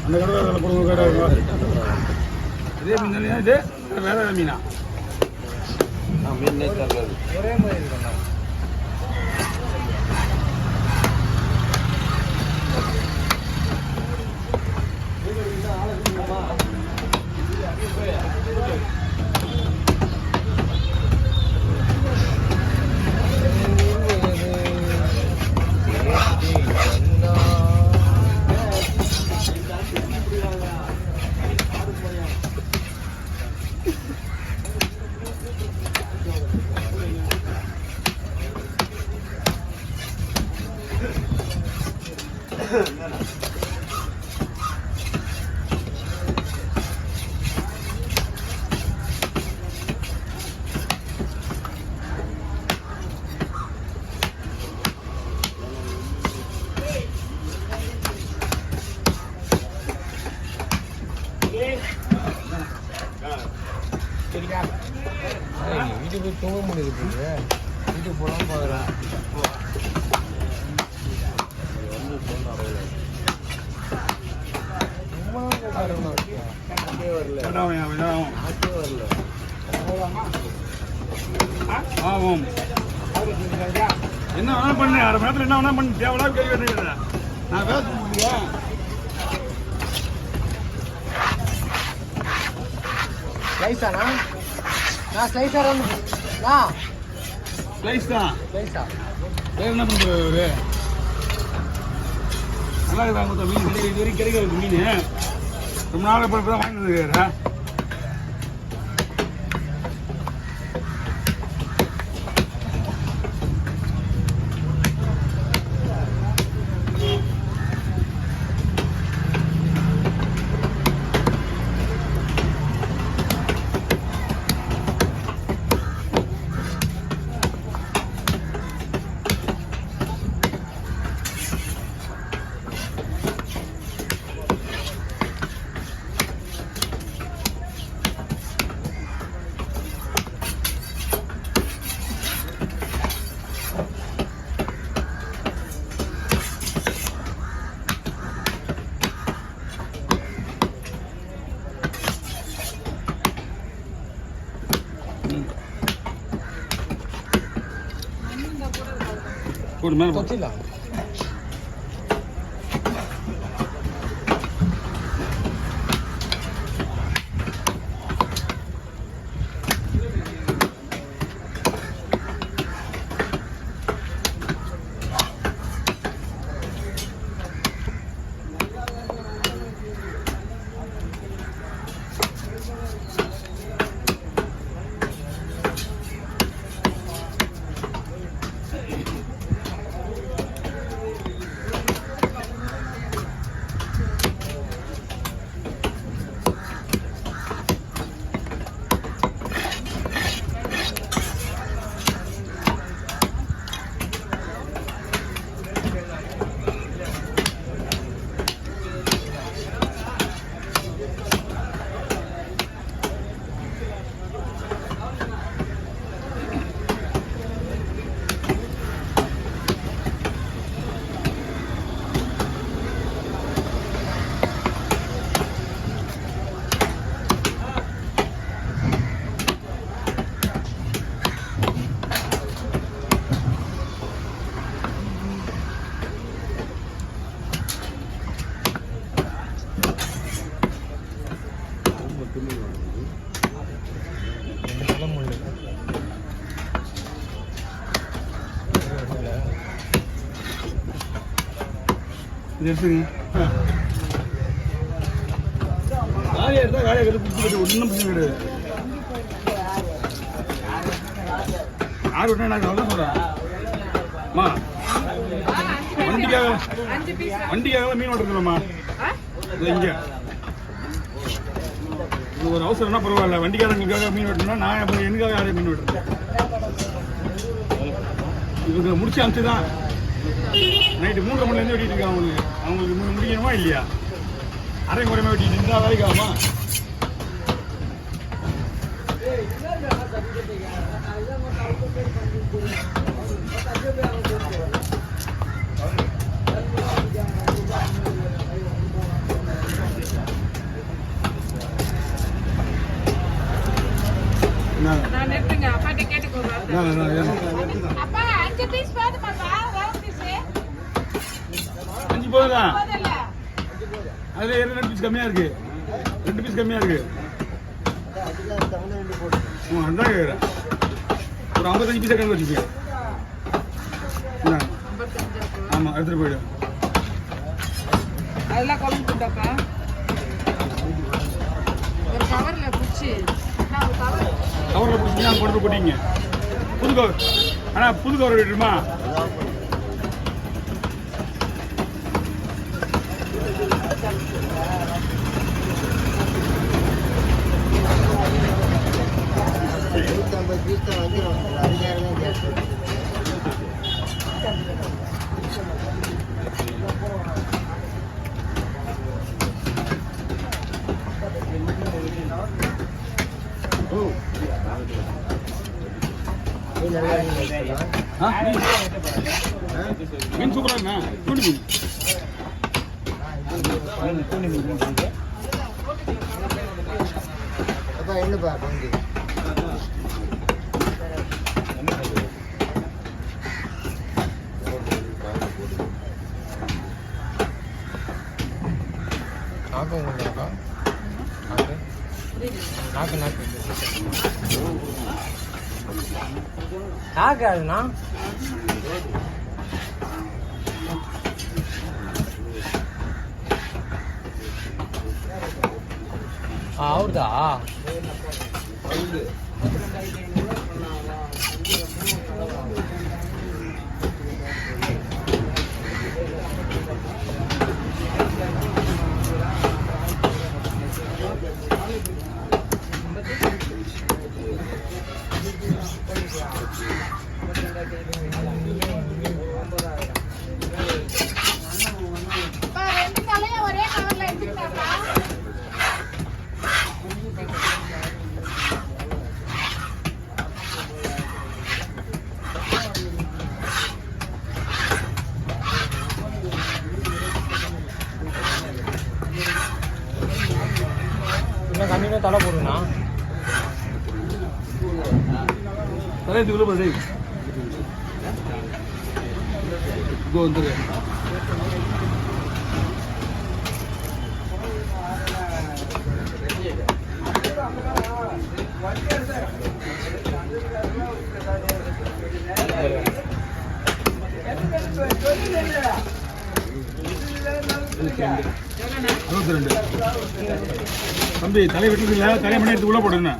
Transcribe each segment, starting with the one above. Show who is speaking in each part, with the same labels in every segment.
Speaker 1: அந்த கடை கொடுங்க கடை இதே மீன் தானே இது வேற மீனா
Speaker 2: மீன் ஒரே மாதிரி இருக்கணும். வீட்டுக்கு போய் தூங்க முடியுது. வீட்டுக்கு போகலாம் பார்க்குறேன்.
Speaker 1: என்ன வேணா பண்ணு, அரை மணி நேரத்தில் என்ன வேணா பண்ணு, தேவையில்லாம கை கட்டுறேன் நான் பேச முடியும்.
Speaker 2: ஸ்லைஸாண்ணா? நான் ஸ்லைஸா
Speaker 1: ஸ்லைஸ் தான்.
Speaker 2: ஸ்லைஸா
Speaker 1: வேறு என்ன பண்ணுறது? நல்லா இருக்குதா மீன்? இது வரைக்கும் கிடைக்காது மீன். ரொம்ப நாள் இப்போ தான் வாங்கிட்டு வந்துருக்காரு. போடு மேலே
Speaker 2: வச்சிடலாம்.
Speaker 1: இது எடுத்துங்க. காலியாக இருந்தால் காலியாக எடுத்து ஒன்றும் பிரச்சனை கிடையாது. ஆறு விட்டா நான் அவ்வளோ சொல்கிறேன். அம்மா வண்டிக்காக மீன் ஓட்டுறதுலம்மா இது இங்கே இது ஒரு அவசரம்னா பரவாயில்ல. வண்டிக்காரங்களுக்காக மீன் வெட்டணும்னா நான் அப்புறம் எனக்காக யாரையும் மீன் வெட்டுறேன். இவங்க முடிச்சு அனுப்பிச்சு தான் நைட்டு 3:30 மணிலேருந்து வெட்டிட்டு இருக்காங்க. அவங்களுக்கு முடிக்கணுமா இல்லையா? அரை குறைமா வெட்டிட்டு இருந்தா வேலைக்கு ஆகுமா?
Speaker 3: நான் நிறுத்துங்க அப்பாட்ட கேட்டுக்கோங்க. அப்பா 5 பீஸ் போதுமாப்பா? ரவுண்ட் பீஸ்
Speaker 1: 5 போதுதா?
Speaker 3: போதல்ல.
Speaker 1: அதுல 2 பீஸ் கம்மியா இருக்கு. 2 பீஸ் கம்மியா இருக்கு. அதான் கேக்குறேன். ஒரு 55 பீஸ் கணக்கு வச்சுக்கேன். ஆமா எடுத்துட்டு போயிடு.
Speaker 3: அதெல்லாம் குழம்பு போட்டாப்பா. ஒரு கவர்ல புடிச்சு
Speaker 1: கவர்ல பிடிச்சி நான் கொண்டு போய் போட்டீங்க. புது கவர். ஆனா புது கவர் விட்டுருமா? மீன் சூப்பரா இருக்குண்ணா. தூண்டி மீன்.
Speaker 2: அப்பா என்னப்பா கொண்டு நாக்கு உங்களுக்கா? நாக்கு நாக்கு நாக்கு அதுண்ணா ಅವ್ರದಾ
Speaker 3: ஒரே கவர்ல எடுத்துக்கிட்டாப்பா.
Speaker 2: இன்னும் கம்மியாக தலை போடுங்கண்ணா.
Speaker 1: தலையத்துக்குள்ள போய் இதோ வந்துரு. தம்பி தலை வெட்டுறதுல தலை மணி எடுத்து உள்ள போடுங்க.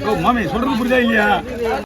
Speaker 1: ஓ மாமி சொல்றது புரியுதா இல்லையா?